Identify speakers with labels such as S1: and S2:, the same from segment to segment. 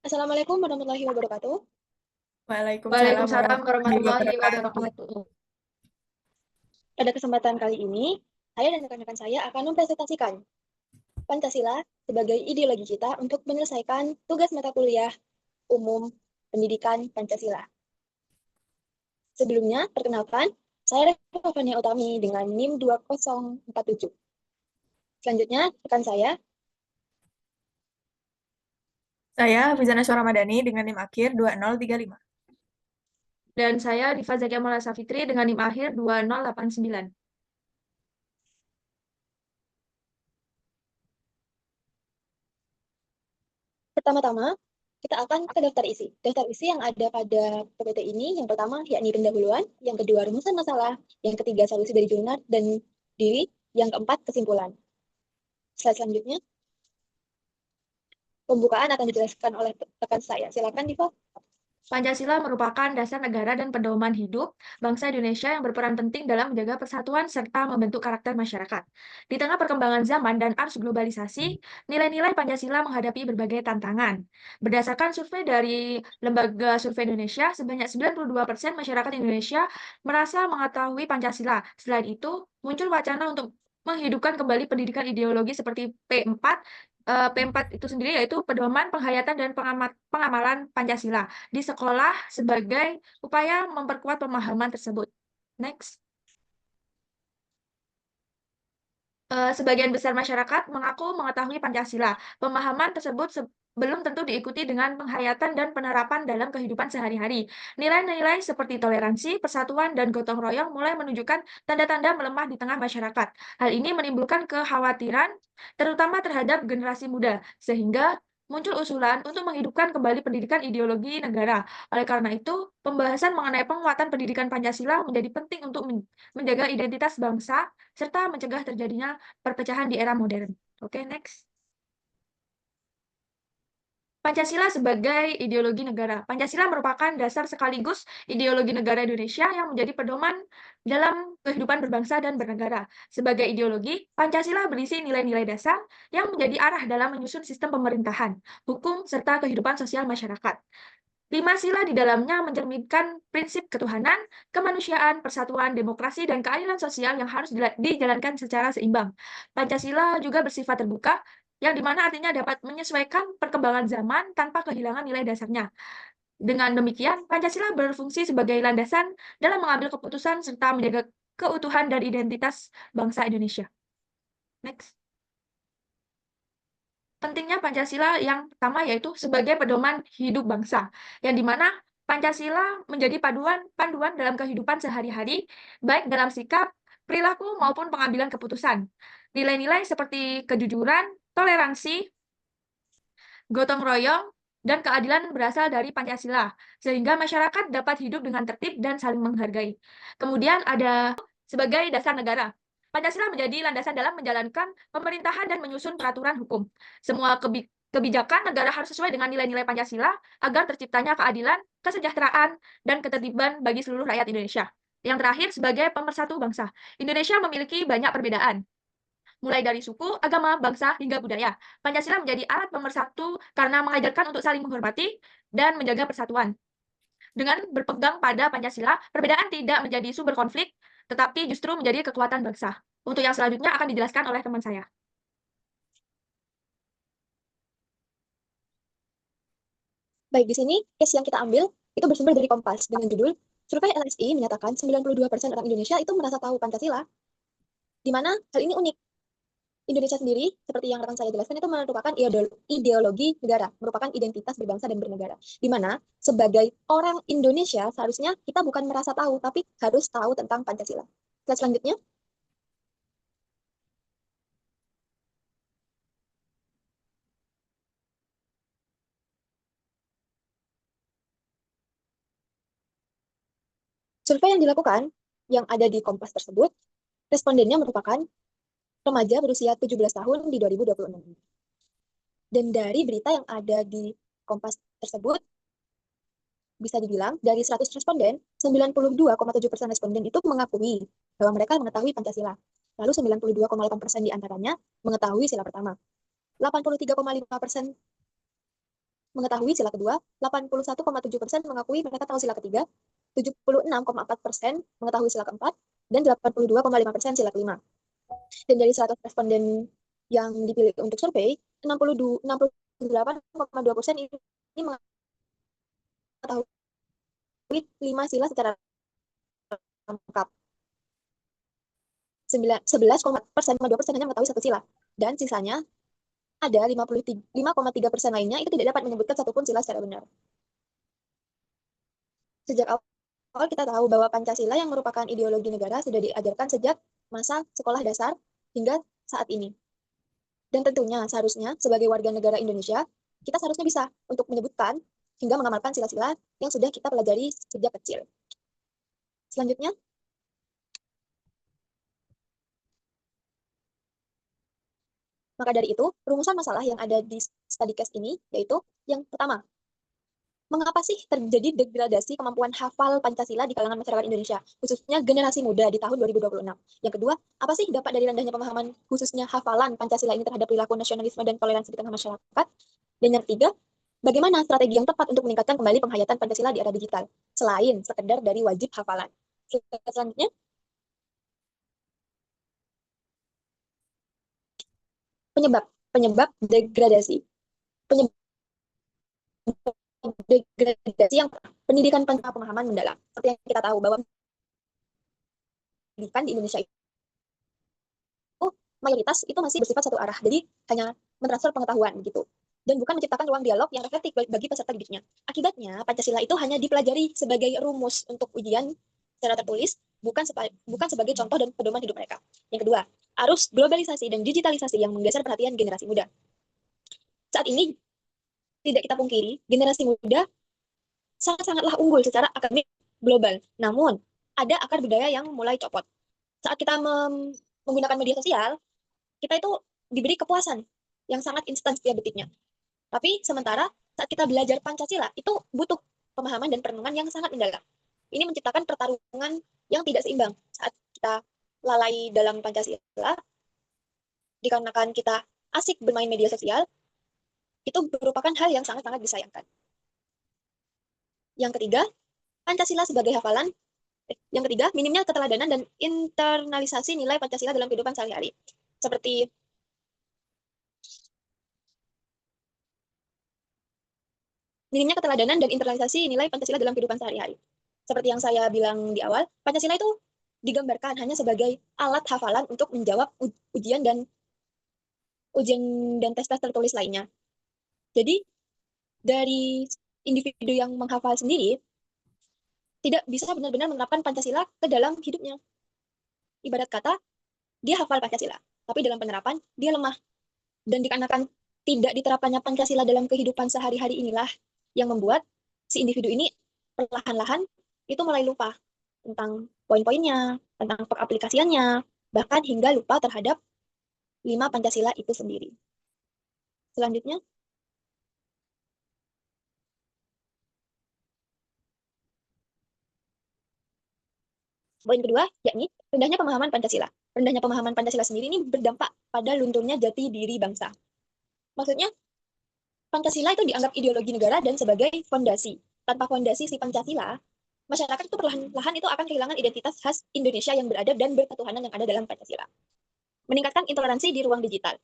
S1: Assalamualaikum warahmatullahi wabarakatuh.
S2: Waalaikumsalam
S3: Waalaikumsalam
S2: warahmatullahi
S3: warahmatullahi
S2: wabarakatuh.
S3: wabarakatuh.
S1: Pada kesempatan kali ini, saya dan rekan-rekan saya akan mempresentasikan Pancasila sebagai ideologi kita untuk menyelesaikan tugas mata kuliah umum pendidikan Pancasila. Sebelumnya, perkenalkan, saya Reva Fania Utami dengan NIM 2047. Selanjutnya, rekan saya,
S2: Saya Fizana Suara Madani dengan NIM akhir 2035.
S3: Dan saya Diva Zakia Maula Safitri dengan NIM akhir 2089.
S1: pertama-tama kita akan ke daftar isi. Daftar isi yang ada pada PPT ini, yang pertama yakni pendahuluan, yang kedua rumusan masalah, yang ketiga solusi dari jurnal dan diri, yang keempat kesimpulan. Slide selanjutnya, pembukaan akan dijelaskan oleh rekan saya. Silakan, Diva.
S3: Pancasila merupakan dasar negara dan pedoman hidup bangsa Indonesia yang berperan penting dalam menjaga persatuan serta membentuk karakter masyarakat. Di tengah perkembangan zaman dan arus globalisasi, nilai-nilai Pancasila menghadapi berbagai tantangan. Berdasarkan survei dari Lembaga Survei Indonesia, sebanyak 92% masyarakat Indonesia merasa mengetahui Pancasila. Selain itu, muncul wacana untuk menghidupkan kembali pendidikan ideologi seperti P4. P4 itu sendiri yaitu pedoman, penghayatan, dan pengamalan Pancasila di sekolah sebagai upaya memperkuat pemahaman tersebut. Next. Sebagian besar masyarakat mengaku mengetahui Pancasila. Pemahaman tersebut belum tentu diikuti dengan penghayatan dan penerapan dalam kehidupan sehari-hari. Nilai-nilai seperti toleransi, persatuan, dan gotong royong mulai menunjukkan tanda-tanda melemah di tengah masyarakat. Hal ini menimbulkan kekhawatiran, terutama terhadap generasi muda, sehingga muncul usulan untuk menghidupkan kembali pendidikan ideologi negara. Oleh karena itu, pembahasan mengenai penguatan pendidikan Pancasila menjadi penting untuk menjaga identitas bangsa serta mencegah terjadinya perpecahan di era modern. Oke, next. Pancasila sebagai ideologi negara. Pancasila merupakan dasar sekaligus ideologi negara Indonesia yang menjadi pedoman dalam kehidupan berbangsa dan bernegara. Sebagai ideologi, Pancasila berisi nilai-nilai dasar yang menjadi arah dalam menyusun sistem pemerintahan, hukum, serta kehidupan sosial masyarakat. 5 sila di dalamnya mencerminkan prinsip ketuhanan, kemanusiaan, persatuan, demokrasi, dan keadilan sosial yang harus dijalankan secara seimbang. Pancasila juga bersifat terbuka, yang dimana artinya dapat menyesuaikan perkembangan zaman tanpa kehilangan nilai dasarnya. Dengan demikian, Pancasila berfungsi sebagai landasan dalam mengambil keputusan serta menjaga keutuhan dan identitas bangsa Indonesia. Next. Pentingnya Pancasila yang pertama yaitu sebagai pedoman hidup bangsa, yang dimana Pancasila menjadi panduan dalam kehidupan sehari-hari, baik dalam sikap, perilaku, maupun pengambilan keputusan. Nilai-nilai seperti kejujuran, toleransi, gotong royong, dan keadilan berasal dari Pancasila, sehingga masyarakat dapat hidup dengan tertib dan saling menghargai. Kemudian ada sebagai dasar negara. Pancasila menjadi landasan dalam menjalankan pemerintahan dan menyusun peraturan hukum. Semua kebijakan negara harus sesuai dengan nilai-nilai Pancasila agar terciptanya keadilan, kesejahteraan, dan ketertiban bagi seluruh rakyat Indonesia. Yang terakhir, sebagai pemersatu bangsa. Indonesia memiliki banyak perbedaan, mulai dari suku, agama, bangsa, hingga budaya. Pancasila menjadi alat pemersatu karena mengajarkan untuk saling menghormati dan menjaga persatuan. Dengan berpegang pada Pancasila, perbedaan tidak menjadi sumber konflik, tetapi justru menjadi kekuatan bangsa. Untuk yang selanjutnya akan dijelaskan oleh teman saya.
S1: Baik, di sini case yang kita ambil itu bersumber dari Kompas dengan judul Survei LSI menyatakan 92% orang Indonesia itu merasa tahu Pancasila. Di mana hal ini unik. Indonesia sendiri, seperti yang rekan saya jelaskan, itu merupakan ideologi negara, merupakan identitas berbangsa dan bernegara. Di mana sebagai orang Indonesia seharusnya kita bukan merasa tahu, tapi harus tahu tentang Pancasila. Slide selanjutnya. Survei yang dilakukan, yang ada di Kompas tersebut, respondennya merupakan remaja berusia 17 tahun di 2026. Dan dari berita yang ada di Kompas tersebut, bisa dibilang dari 100 responden, 92,7% responden itu mengakui bahwa mereka mengetahui Pancasila. Lalu 92,8% diantaranya mengetahui sila pertama. 83,5% mengetahui sila kedua, 81,7% mengakui mereka tahu sila ketiga, 76,4% mengetahui sila keempat, dan 82,5% sila kelima. Dan dari 100 responden yang dipilih untuk survei, 68,2% ini mengetahui 5 sila secara lengkap. 11,2% hanya mengetahui satu sila. Dan sisanya ada 5,3% lainnya itu tidak dapat menyebutkan satupun sila secara benar. Sejak awal kita tahu bahwa Pancasila yang merupakan ideologi negara sudah diajarkan sejak masa sekolah dasar hingga saat ini. Dan tentunya seharusnya sebagai warga negara Indonesia, kita seharusnya bisa untuk menyebutkan hingga mengamalkan sila-sila yang sudah kita pelajari sejak kecil. Selanjutnya, maka dari itu, rumusan masalah yang ada di study case ini yaitu yang pertama, mengapa sih terjadi degradasi kemampuan hafal Pancasila di kalangan masyarakat Indonesia, khususnya generasi muda di tahun 2026? Yang kedua, apa sih dampak dari rendahnya pemahaman khususnya hafalan Pancasila ini terhadap perilaku nasionalisme dan toleransi di tengah masyarakat? Dan yang ketiga, bagaimana strategi yang tepat untuk meningkatkan kembali penghayatan Pancasila di era digital, selain sekedar dari wajib hafalan? Selanjutnya, penyebab degradasi. Penyebab degradasi yang pendidikan tanpa pemahaman mendalam. Seperti yang kita tahu bahwa pendidikan di Indonesia itu mayoritas itu masih bersifat satu arah. Jadi hanya mentransfer pengetahuan gitu. Dan bukan menciptakan ruang dialog yang reflektif bagi peserta didiknya. Akibatnya, Pancasila itu hanya dipelajari sebagai rumus untuk ujian secara tertulis, bukan sebagai contoh dan pedoman hidup mereka. Yang kedua, arus globalisasi dan digitalisasi yang menggeser perhatian generasi muda. Saat ini, tidak kita pungkiri, generasi muda sangat-sangatlah unggul secara akademik global. Namun, ada akar budaya yang mulai copot. Saat kita menggunakan media sosial, kita itu diberi kepuasan yang sangat instan setiap detiknya. Tapi sementara saat kita belajar Pancasila, itu butuh pemahaman dan perenungan yang sangat mendalam. Ini menciptakan pertarungan yang tidak seimbang saat kita lalai dalam Pancasila, dikarenakan kita asik bermain media sosial, itu merupakan hal yang sangat-sangat disayangkan. Yang ketiga, Pancasila sebagai hafalan. Yang ketiga, minimnya keteladanan dan internalisasi nilai Pancasila dalam kehidupan sehari-hari. Seperti minimnya keteladanan dan internalisasi nilai Pancasila dalam kehidupan sehari-hari. Seperti yang saya bilang di awal, Pancasila itu digambarkan hanya sebagai alat hafalan untuk menjawab ujian dan tes-tes tertulis lainnya. Jadi, dari individu yang menghafal sendiri, tidak bisa benar-benar menerapkan Pancasila ke dalam hidupnya. Ibarat kata, dia hafal Pancasila, tapi dalam penerapan, dia lemah. Dan dikarenakan tidak diterapkannya Pancasila dalam kehidupan sehari-hari inilah yang membuat si individu ini perlahan-lahan itu mulai lupa tentang poin-poinnya, tentang pengaplikasiannya, bahkan hingga lupa terhadap 5 Pancasila itu sendiri. Selanjutnya, poin kedua, yakni rendahnya pemahaman Pancasila. Rendahnya pemahaman Pancasila sendiri ini berdampak pada lunturnya jati diri bangsa. Maksudnya, Pancasila itu dianggap ideologi negara dan sebagai fondasi. Tanpa fondasi si Pancasila, masyarakat itu perlahan-lahan itu akan kehilangan identitas khas Indonesia yang beradab dan berketuhanan yang ada dalam Pancasila. Meningkatkan intoleransi di ruang digital.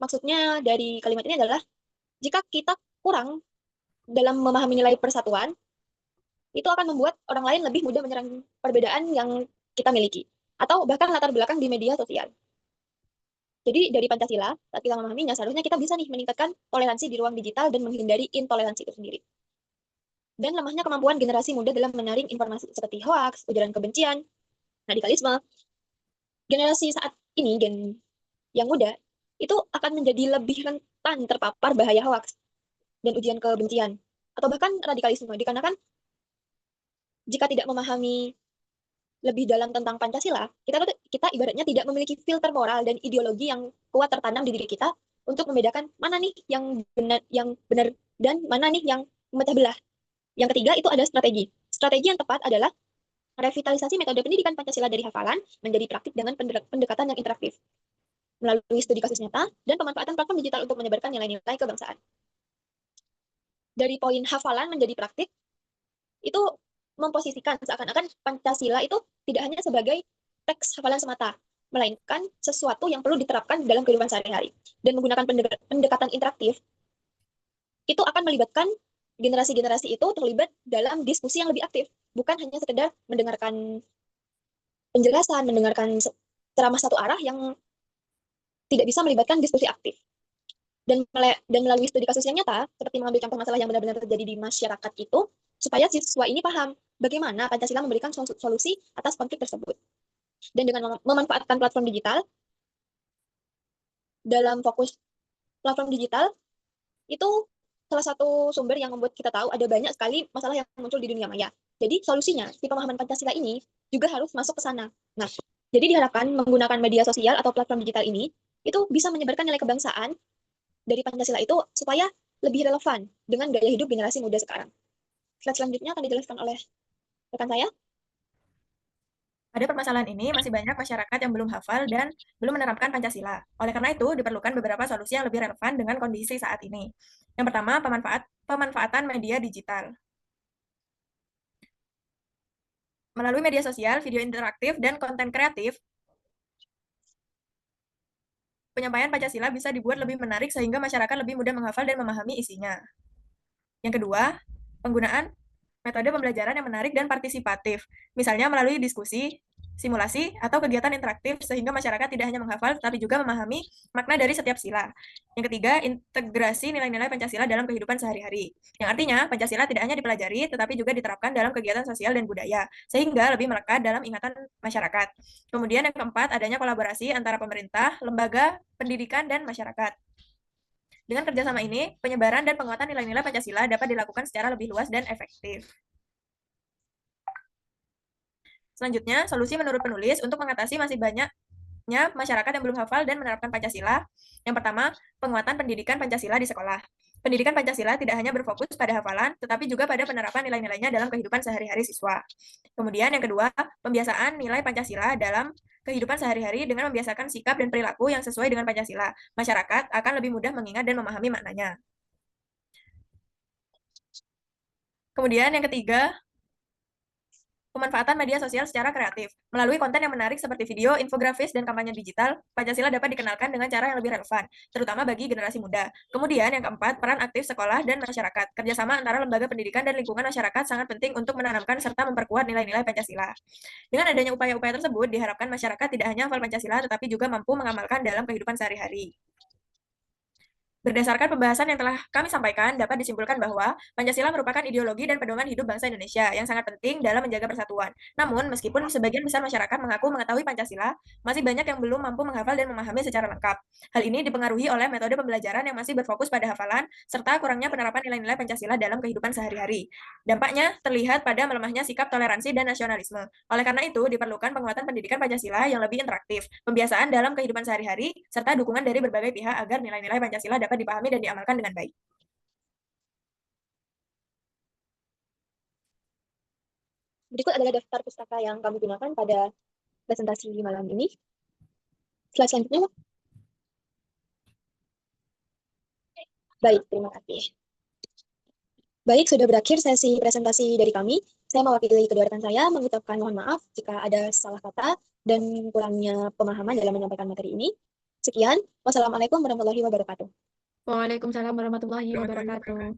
S1: Maksudnya dari kalimat ini adalah, jika kita kurang dalam memahami nilai persatuan, itu akan membuat orang lain lebih mudah menyerang perbedaan yang kita miliki. Atau bahkan latar belakang di media sosial. Jadi dari Pancasila, saat kita memahaminya, seharusnya kita bisa nih meningkatkan toleransi di ruang digital dan menghindari intoleransi itu sendiri. Dan lemahnya kemampuan generasi muda dalam menyaring informasi seperti hoaks, ujaran kebencian, radikalisme. Generasi saat ini, yang muda, itu akan menjadi lebih rentan terpapar bahaya hoaks dan ujian kebencian. Atau bahkan radikalisme, dikarenakan jika tidak memahami lebih dalam tentang Pancasila, kita ibaratnya tidak memiliki filter moral dan ideologi yang kuat tertanam di diri kita untuk membedakan mana nih yang benar dan mana nih yang memecah belah. Yang ketiga itu ada strategi. Strategi yang tepat adalah revitalisasi metode pendidikan Pancasila dari hafalan menjadi praktik dengan pendekatan yang interaktif melalui studi kasus nyata dan pemanfaatan platform digital untuk menyebarkan nilai-nilai kebangsaan. dari poin hafalan menjadi praktik, itu memposisikan seakan-akan Pancasila itu tidak hanya sebagai teks hafalan semata, melainkan sesuatu yang perlu diterapkan dalam kehidupan sehari-hari. Dan menggunakan pendekatan interaktif, itu akan melibatkan generasi-generasi itu terlibat dalam diskusi yang lebih aktif, bukan hanya sekedar mendengarkan penjelasan, mendengarkan ceramah satu arah yang tidak bisa melibatkan diskusi aktif. Dan melalui studi kasus yang nyata, seperti mengambil contoh masalah yang benar-benar terjadi di masyarakat itu, supaya siswa ini paham bagaimana Pancasila memberikan solusi atas konflik tersebut. Dan dengan memanfaatkan platform digital, dalam fokus platform digital, itu salah satu sumber yang membuat kita tahu ada banyak sekali masalah yang muncul di dunia maya. Jadi solusinya, si pemahaman Pancasila ini juga harus masuk ke sana. Nah, jadi diharapkan menggunakan media sosial atau platform digital ini, itu bisa menyebarkan nilai kebangsaan dari Pancasila itu supaya lebih relevan dengan gaya hidup generasi muda sekarang. Slide selanjutnya akan dijelaskan oleh rekan saya.
S2: Pada permasalahan ini, masih banyak masyarakat yang belum hafal dan belum menerapkan Pancasila. Oleh karena itu, diperlukan beberapa solusi yang lebih relevan dengan kondisi saat ini. Yang pertama, pemanfaatan media digital. Melalui media sosial, video interaktif, dan konten kreatif, penyampaian Pancasila bisa dibuat lebih menarik sehingga masyarakat lebih mudah menghafal dan memahami isinya. Yang kedua, penggunaan metode pembelajaran yang menarik dan partisipatif, misalnya melalui diskusi, simulasi, atau kegiatan interaktif sehingga masyarakat tidak hanya menghafal tetapi juga memahami makna dari setiap sila. Yang ketiga, integrasi nilai-nilai Pancasila dalam kehidupan sehari-hari. Yang artinya, Pancasila tidak hanya dipelajari tetapi juga diterapkan dalam kegiatan sosial dan budaya, sehingga lebih melekat dalam ingatan masyarakat. Kemudian yang keempat, adanya kolaborasi antara pemerintah, lembaga pendidikan, dan masyarakat. Dengan kerjasama ini, penyebaran dan penguatan nilai-nilai Pancasila dapat dilakukan secara lebih luas dan efektif. Selanjutnya, solusi menurut penulis untuk mengatasi masih banyaknya masyarakat yang belum hafal dan menerapkan Pancasila. Yang pertama, penguatan pendidikan Pancasila di sekolah. Pendidikan Pancasila tidak hanya berfokus pada hafalan, tetapi juga pada penerapan nilai-nilainya dalam kehidupan sehari-hari siswa. Kemudian yang kedua, pembiasaan nilai Pancasila dalam kehidupan sehari-hari dengan membiasakan sikap dan perilaku yang sesuai dengan Pancasila. Masyarakat akan lebih mudah mengingat dan memahami maknanya. Kemudian yang ketiga, pemanfaatan media sosial secara kreatif. Melalui konten yang menarik seperti video, infografis, dan kampanye digital, Pancasila dapat dikenalkan dengan cara yang lebih relevan, terutama bagi generasi muda. Kemudian yang keempat, peran aktif sekolah dan masyarakat. Kerjasama antara lembaga pendidikan dan lingkungan masyarakat sangat penting untuk menanamkan serta memperkuat nilai-nilai Pancasila. Dengan adanya upaya-upaya tersebut, diharapkan masyarakat tidak hanya hafal Pancasila, tetapi juga mampu mengamalkan dalam kehidupan sehari-hari. Berdasarkan pembahasan yang telah kami sampaikan, dapat disimpulkan bahwa Pancasila merupakan ideologi dan pedoman hidup bangsa Indonesia yang sangat penting dalam menjaga persatuan. Namun, meskipun sebagian besar masyarakat mengaku mengetahui Pancasila, masih banyak yang belum mampu menghafal dan memahami secara lengkap. Hal ini dipengaruhi oleh metode pembelajaran yang masih berfokus pada hafalan, serta kurangnya penerapan nilai-nilai Pancasila dalam kehidupan sehari-hari. Dampaknya terlihat pada melemahnya sikap toleransi dan nasionalisme. Oleh karena itu, diperlukan penguatan pendidikan Pancasila yang lebih interaktif, pembiasaan dalam kehidupan sehari-hari, serta dukungan dari berbagai pihak agar nilai-nilai Pancasila dapat dipahami dan diamalkan dengan baik.
S1: Berikut adalah daftar pustaka yang kami gunakan pada presentasi malam ini. Slide selanjutnya, Pak. Baik, terima kasih. Baik, sudah berakhir sesi presentasi dari kami. Saya mewakili kedua rekan saya mengucapkan mohon maaf jika ada salah kata dan kurangnya pemahaman dalam menyampaikan materi ini. Sekian, wassalamualaikum warahmatullahi wabarakatuh.
S3: Waalaikumsalam warahmatullahi wabarakatuh.